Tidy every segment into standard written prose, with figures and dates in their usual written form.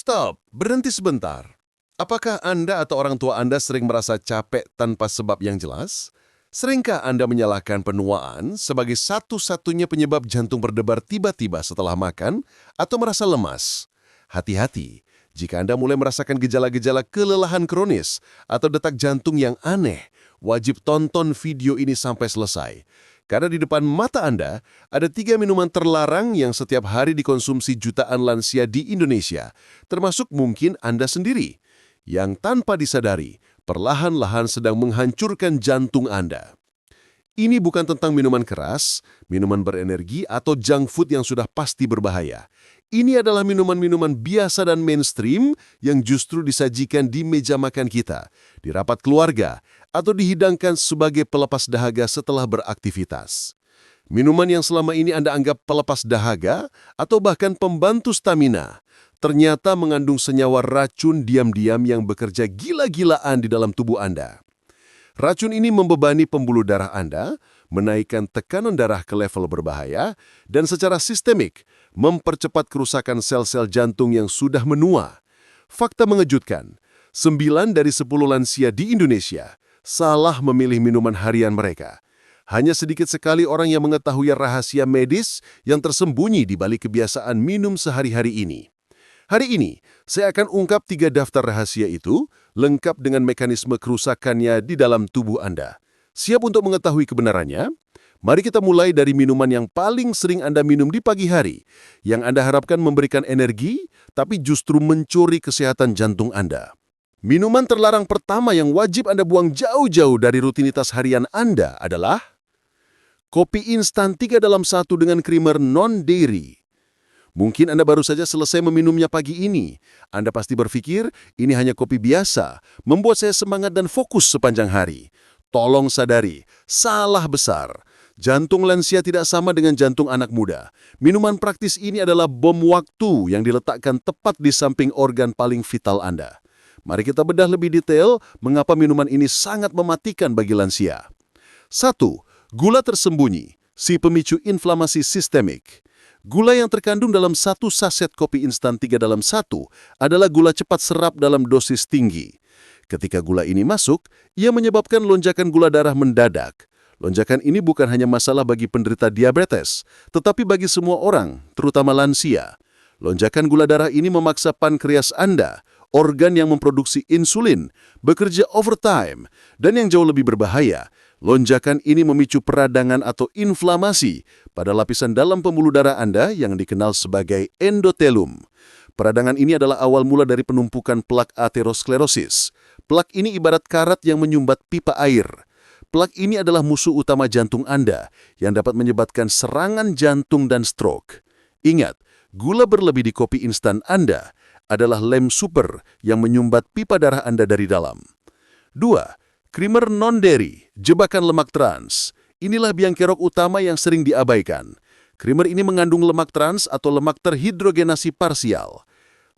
Stop, berhenti sebentar. Apakah Anda atau orang tua Anda sering merasa capek tanpa sebab yang jelas? Seringkah Anda menyalahkan penuaan sebagai satu-satunya penyebab jantung berdebar tiba-tiba setelah makan atau merasa lemas? Hati-hati, jika Anda mulai merasakan gejala-gejala kelelahan kronis atau detak jantung yang aneh, wajib tonton video ini sampai selesai. Karena di depan mata Anda, ada 3 minuman terlarang yang setiap hari dikonsumsi jutaan lansia di Indonesia, termasuk mungkin Anda sendiri, yang tanpa disadari, perlahan-lahan sedang menghancurkan jantung Anda. Ini bukan tentang minuman keras, minuman berenergi, atau junk food yang sudah pasti berbahaya. Ini adalah minuman-minuman biasa dan mainstream yang justru disajikan di meja makan kita, di rapat keluarga, atau dihidangkan sebagai pelepas dahaga setelah beraktivitas. Minuman yang selama ini Anda anggap pelepas dahaga atau bahkan pembantu stamina, ternyata mengandung senyawa racun diam-diam yang bekerja gila-gilaan di dalam tubuh Anda. Racun ini membebani pembuluh darah Anda, menaikkan tekanan darah ke level berbahaya, dan secara sistemik mempercepat kerusakan sel-sel jantung yang sudah menua. Fakta mengejutkan, 9 dari 10 lansia di Indonesia salah memilih minuman harian mereka. Hanya sedikit sekali orang yang mengetahui rahasia medis yang tersembunyi di balik kebiasaan minum sehari-hari ini. Hari ini, saya akan ungkap 3 daftar rahasia itu, lengkap dengan mekanisme kerusakannya di dalam tubuh Anda. Siap untuk mengetahui kebenarannya? Mari kita mulai dari minuman yang paling sering Anda minum di pagi hari, yang Anda harapkan memberikan energi, tapi justru mencuri kesehatan jantung Anda. Minuman terlarang pertama yang wajib Anda buang jauh-jauh dari rutinitas harian Anda adalah kopi instan 3 dalam 1 dengan creamer non-dairy. Mungkin Anda baru saja selesai meminumnya pagi ini. Anda pasti berpikir, ini hanya kopi biasa, membuat saya semangat dan fokus sepanjang hari. Tolong sadari, salah besar. Jantung lansia tidak sama dengan jantung anak muda. Minuman praktis ini adalah bom waktu yang diletakkan tepat di samping organ paling vital Anda. Mari kita bedah lebih detail mengapa minuman ini sangat mematikan bagi lansia. 1. Gula tersembunyi, si pemicu inflamasi sistemik. Gula yang terkandung dalam 1 saset kopi instan 3 dalam 1 adalah gula cepat serap dalam dosis tinggi. Ketika gula ini masuk, ia menyebabkan lonjakan gula darah mendadak. Lonjakan ini bukan hanya masalah bagi penderita diabetes, tetapi bagi semua orang, terutama lansia. Lonjakan gula darah ini memaksa pankreas Anda, organ yang memproduksi insulin, bekerja overtime, dan yang jauh lebih berbahaya, lonjakan ini memicu peradangan atau inflamasi pada lapisan dalam pembuluh darah Anda yang dikenal sebagai endotelum. Peradangan ini adalah awal mula dari penumpukan plak aterosklerosis. Plak ini ibarat karat yang menyumbat pipa air. Plak ini adalah musuh utama jantung Anda yang dapat menyebabkan serangan jantung dan stroke. Ingat, gula berlebih di kopi instan Anda adalah lem super yang menyumbat pipa darah Anda dari dalam. 2. Creamer non-dairy, jebakan lemak trans. Inilah biang kerok utama yang sering diabaikan. Creamer ini mengandung lemak trans atau lemak terhidrogenasi parsial.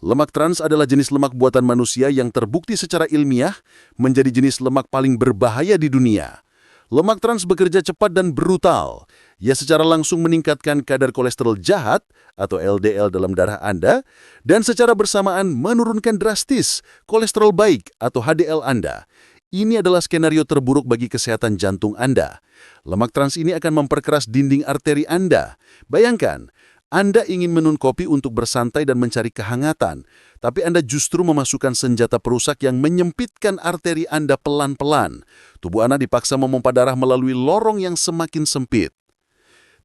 Lemak trans adalah jenis lemak buatan manusia yang terbukti secara ilmiah menjadi jenis lemak paling berbahaya di dunia. Lemak trans bekerja cepat dan brutal. Ia secara langsung meningkatkan kadar kolesterol jahat atau LDL dalam darah Anda dan secara bersamaan menurunkan drastis kolesterol baik atau HDL Anda. Ini adalah skenario terburuk bagi kesehatan jantung Anda. Lemak trans ini akan memperkeras dinding arteri Anda. Bayangkan, Anda ingin minum kopi untuk bersantai dan mencari kehangatan, tapi Anda justru memasukkan senjata perusak yang menyempitkan arteri Anda pelan-pelan. Tubuh Anda dipaksa memompa darah melalui lorong yang semakin sempit.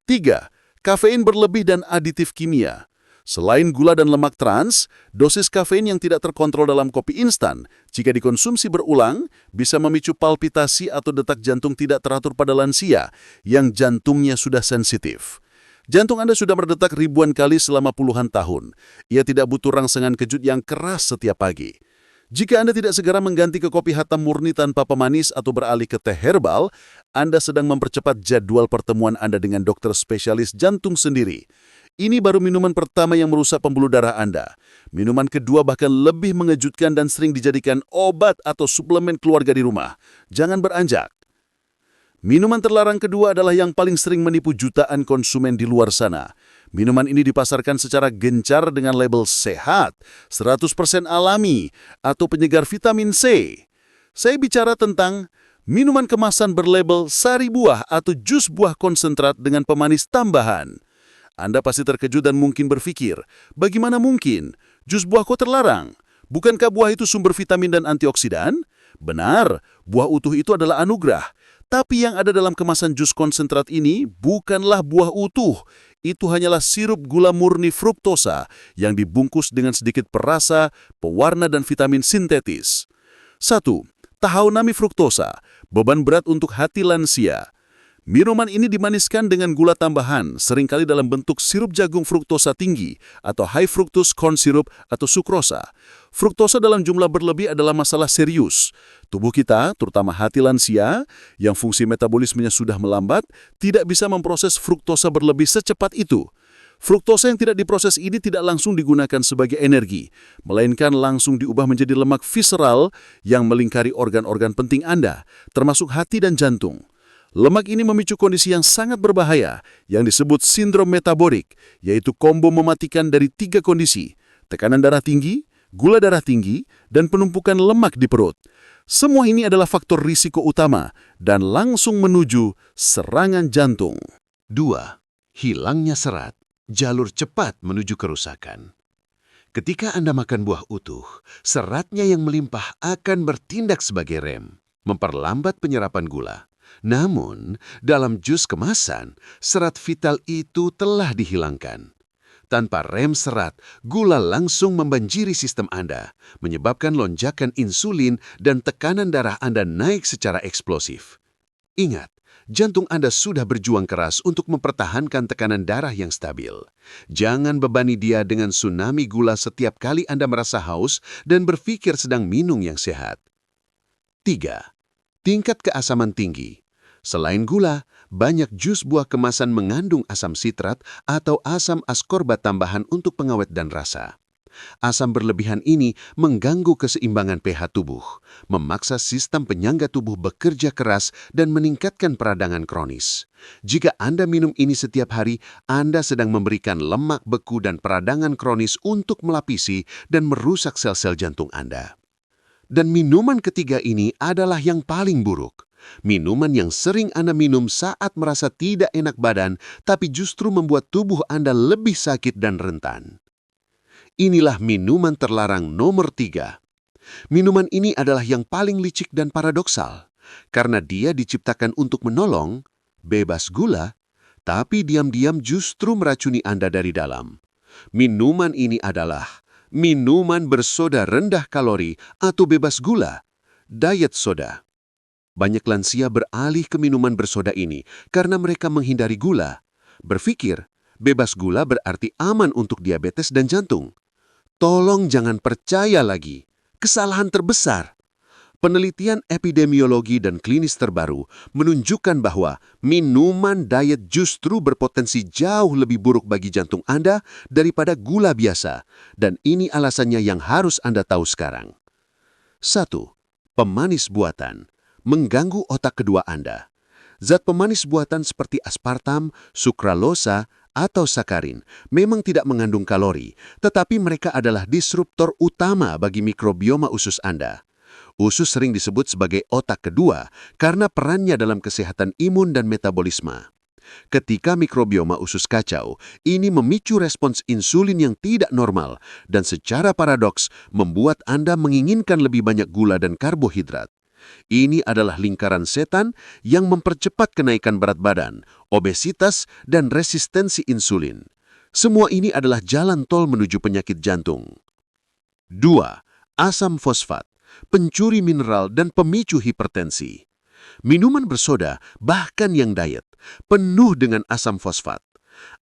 3. Kafein berlebih dan aditif kimia. Selain gula dan lemak trans, dosis kafein yang tidak terkontrol dalam kopi instan, jika dikonsumsi berulang, bisa memicu palpitasi atau detak jantung tidak teratur pada lansia yang jantungnya sudah sensitif. Jantung Anda sudah berdetak ribuan kali selama puluhan tahun. Ia tidak butuh rangsangan kejut yang keras setiap pagi. Jika Anda tidak segera mengganti ke kopi hitam murni tanpa pemanis atau beralih ke teh herbal, Anda sedang mempercepat jadwal pertemuan Anda dengan dokter spesialis jantung sendiri. Ini baru minuman pertama yang merusak pembuluh darah Anda. Minuman kedua bahkan lebih mengejutkan dan sering dijadikan obat atau suplemen keluarga di rumah. Jangan beranjak. Minuman terlarang kedua adalah yang paling sering menipu jutaan konsumen di luar sana. Minuman ini dipasarkan secara gencar dengan label sehat, 100% alami, atau penyegar vitamin C. Saya bicara tentang minuman kemasan berlabel sari buah atau jus buah konsentrat dengan pemanis tambahan. Anda pasti terkejut dan mungkin berpikir, bagaimana mungkin? Jus buah kok terlarang? Bukankah buah itu sumber vitamin dan antioksidan? Benar, buah utuh itu adalah anugerah. Tapi yang ada dalam kemasan jus konsentrat ini bukanlah buah utuh. Itu hanyalah sirup gula murni fruktosa yang dibungkus dengan sedikit perasa, pewarna dan vitamin sintetis. 1. Tahaunami fruktosa, beban berat untuk hati lansia. Minuman ini dimaniskan dengan gula tambahan, seringkali dalam bentuk sirup jagung fruktosa tinggi atau high fructose corn syrup atau sukrosa. Fruktosa dalam jumlah berlebih adalah masalah serius. Tubuh kita, terutama hati lansia, yang fungsi metabolismenya sudah melambat, tidak bisa memproses fruktosa berlebih secepat itu. Fruktosa yang tidak diproses ini tidak langsung digunakan sebagai energi, melainkan langsung diubah menjadi lemak visceral yang melingkari organ-organ penting Anda, termasuk hati dan jantung. Lemak ini memicu kondisi yang sangat berbahaya yang disebut sindrom metabolik, yaitu kombo mematikan dari 3 kondisi, tekanan darah tinggi, gula darah tinggi, dan penumpukan lemak di perut. Semua ini adalah faktor risiko utama dan langsung menuju serangan jantung. 2. Hilangnya serat, jalur cepat menuju kerusakan. Ketika Anda makan buah utuh, seratnya yang melimpah akan bertindak sebagai rem, memperlambat penyerapan gula. Namun, dalam jus kemasan, serat vital itu telah dihilangkan. Tanpa rem serat, gula langsung membanjiri sistem Anda, menyebabkan lonjakan insulin dan tekanan darah Anda naik secara eksplosif. Ingat, jantung Anda sudah berjuang keras untuk mempertahankan tekanan darah yang stabil. Jangan bebani dia dengan tsunami gula setiap kali Anda merasa haus dan berpikir sedang minum yang sehat. 3. Tingkat keasaman tinggi. Selain gula, banyak jus buah kemasan mengandung asam sitrat atau asam askorbat tambahan untuk pengawet dan rasa. Asam berlebihan ini mengganggu keseimbangan pH tubuh, memaksa sistem penyangga tubuh bekerja keras dan meningkatkan peradangan kronis. Jika Anda minum ini setiap hari, Anda sedang memberikan lemak beku dan peradangan kronis untuk melapisi dan merusak sel-sel jantung Anda. Dan minuman ketiga ini adalah yang paling buruk. Minuman yang sering Anda minum saat merasa tidak enak badan, tapi justru membuat tubuh Anda lebih sakit dan rentan. Inilah minuman terlarang nomor 3. Minuman ini adalah yang paling licik dan paradoksal, karena dia diciptakan untuk menolong, bebas gula, tapi diam-diam justru meracuni Anda dari dalam. Minuman ini adalah minuman bersoda rendah kalori atau bebas gula, diet soda. Banyak lansia beralih ke minuman bersoda ini karena mereka menghindari gula. Berpikir, bebas gula berarti aman untuk diabetes dan jantung. Tolong jangan percaya lagi. Kesalahan terbesar. Penelitian epidemiologi dan klinis terbaru menunjukkan bahwa minuman diet justru berpotensi jauh lebih buruk bagi jantung Anda daripada gula biasa, dan ini alasannya yang harus Anda tahu sekarang. 1. Pemanis buatan mengganggu otak kedua Anda. Zat pemanis buatan seperti aspartam, sukralosa, atau sakarin memang tidak mengandung kalori, tetapi mereka adalah disruptor utama bagi mikrobioma usus Anda. Usus sering disebut sebagai otak kedua karena perannya dalam kesehatan imun dan metabolisme. Ketika mikrobioma usus kacau, ini memicu respons insulin yang tidak normal dan secara paradoks membuat Anda menginginkan lebih banyak gula dan karbohidrat. Ini adalah lingkaran setan yang mempercepat kenaikan berat badan, obesitas, dan resistensi insulin. Semua ini adalah jalan tol menuju penyakit jantung. 2. Asam fosfat, pencuri mineral dan pemicu hipertensi. Minuman bersoda, bahkan yang diet, penuh dengan asam fosfat.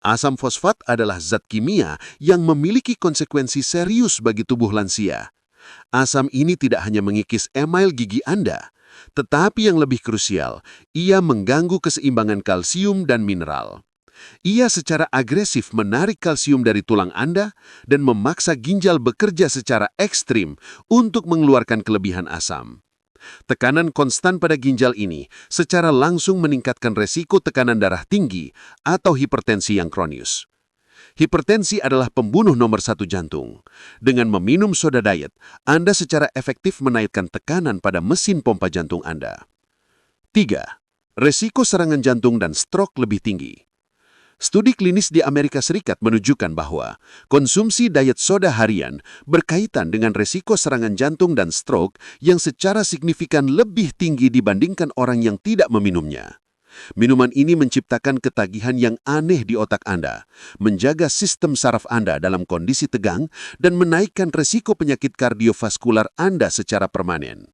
Asam fosfat adalah zat kimia yang memiliki konsekuensi serius bagi tubuh lansia. Asam ini tidak hanya mengikis email gigi Anda, tetapi yang lebih krusial, ia mengganggu keseimbangan kalsium dan mineral. Ia secara agresif menarik kalsium dari tulang Anda dan memaksa ginjal bekerja secara ekstrim untuk mengeluarkan kelebihan asam. Tekanan konstan pada ginjal ini secara langsung meningkatkan resiko tekanan darah tinggi atau hipertensi yang kronis. Hipertensi adalah pembunuh nomor 1 jantung. Dengan meminum soda diet, Anda secara efektif menaikkan tekanan pada mesin pompa jantung Anda. 3. Resiko serangan jantung dan stroke lebih tinggi. Studi klinis di Amerika Serikat menunjukkan bahwa konsumsi diet soda harian berkaitan dengan resiko serangan jantung dan stroke yang secara signifikan lebih tinggi dibandingkan orang yang tidak meminumnya. Minuman ini menciptakan ketagihan yang aneh di otak Anda, menjaga sistem saraf Anda dalam kondisi tegang, dan menaikkan resiko penyakit kardiovaskular Anda secara permanen.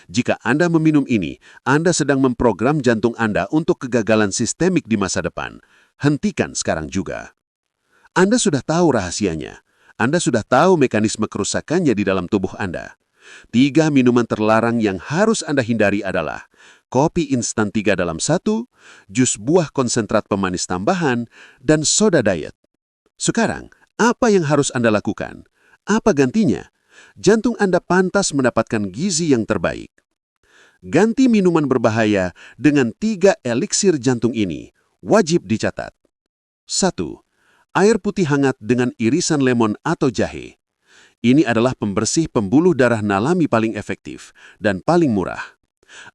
Jika Anda meminum ini, Anda sedang memprogram jantung Anda untuk kegagalan sistemik di masa depan. Hentikan sekarang juga. Anda sudah tahu rahasianya. Anda sudah tahu mekanisme kerusakannya di dalam tubuh Anda. 3 minuman terlarang yang harus Anda hindari adalah kopi instan 3 dalam 1, jus buah konsentrat pemanis tambahan, dan soda diet. Sekarang, apa yang harus Anda lakukan? Apa gantinya? Jantung Anda pantas mendapatkan gizi yang terbaik. Ganti minuman berbahaya dengan 3 eliksir jantung ini. Wajib dicatat. 1. Air putih hangat dengan irisan lemon atau jahe. Ini adalah pembersih pembuluh darah nalami paling efektif dan paling murah.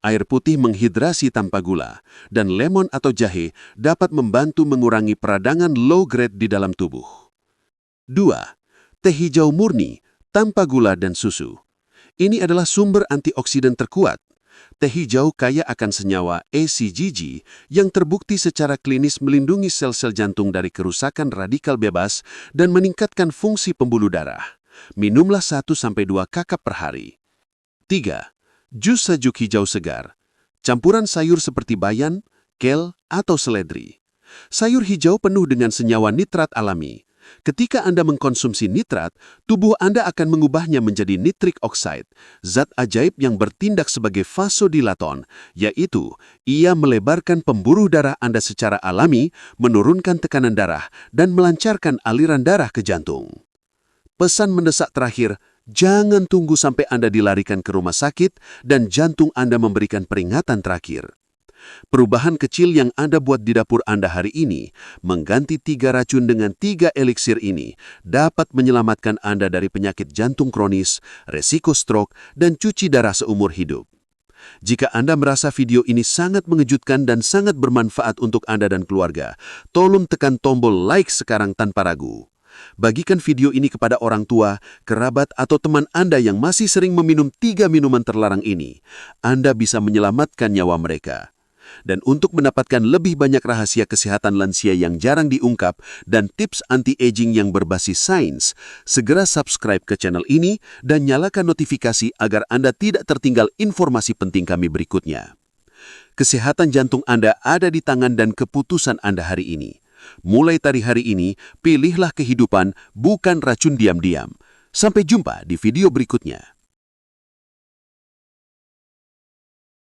Air putih menghidrasi tanpa gula, dan lemon atau jahe dapat membantu mengurangi peradangan low grade di dalam tubuh. 2. Teh hijau murni, tanpa gula dan susu. Ini adalah sumber antioksidan terkuat. Teh hijau kaya akan senyawa ACGG yang terbukti secara klinis melindungi sel-sel jantung dari kerusakan radikal bebas dan meningkatkan fungsi pembuluh darah. Minumlah 1-2 kakap per hari. 3. Jus sejuk hijau segar. Campuran sayur seperti bayam, kel, atau seledri. Sayur hijau penuh dengan senyawa nitrat alami. Ketika Anda mengkonsumsi nitrat, tubuh Anda akan mengubahnya menjadi nitric oxide, zat ajaib yang bertindak sebagai vasodilaton, yaitu ia melebarkan pembuluh darah Anda secara alami, menurunkan tekanan darah, dan melancarkan aliran darah ke jantung. Pesan mendesak terakhir, jangan tunggu sampai Anda dilarikan ke rumah sakit dan jantung Anda memberikan peringatan terakhir. Perubahan kecil yang Anda buat di dapur Anda hari ini, mengganti 3 racun dengan 3 eliksir ini, dapat menyelamatkan Anda dari penyakit jantung kronis, resiko stroke, dan cuci darah seumur hidup. Jika Anda merasa video ini sangat mengejutkan dan sangat bermanfaat untuk Anda dan keluarga, tolong tekan tombol like sekarang tanpa ragu. Bagikan video ini kepada orang tua, kerabat, atau teman Anda yang masih sering meminum 3 minuman terlarang ini. Anda bisa menyelamatkan nyawa mereka. Dan untuk mendapatkan lebih banyak rahasia kesehatan lansia yang jarang diungkap dan tips anti-aging yang berbasis sains, segera subscribe ke channel ini dan nyalakan notifikasi agar Anda tidak tertinggal informasi penting kami berikutnya. Kesehatan jantung Anda ada di tangan dan keputusan Anda hari ini. Mulai dari hari ini, pilihlah kehidupan, bukan racun diam-diam. Sampai jumpa di video berikutnya.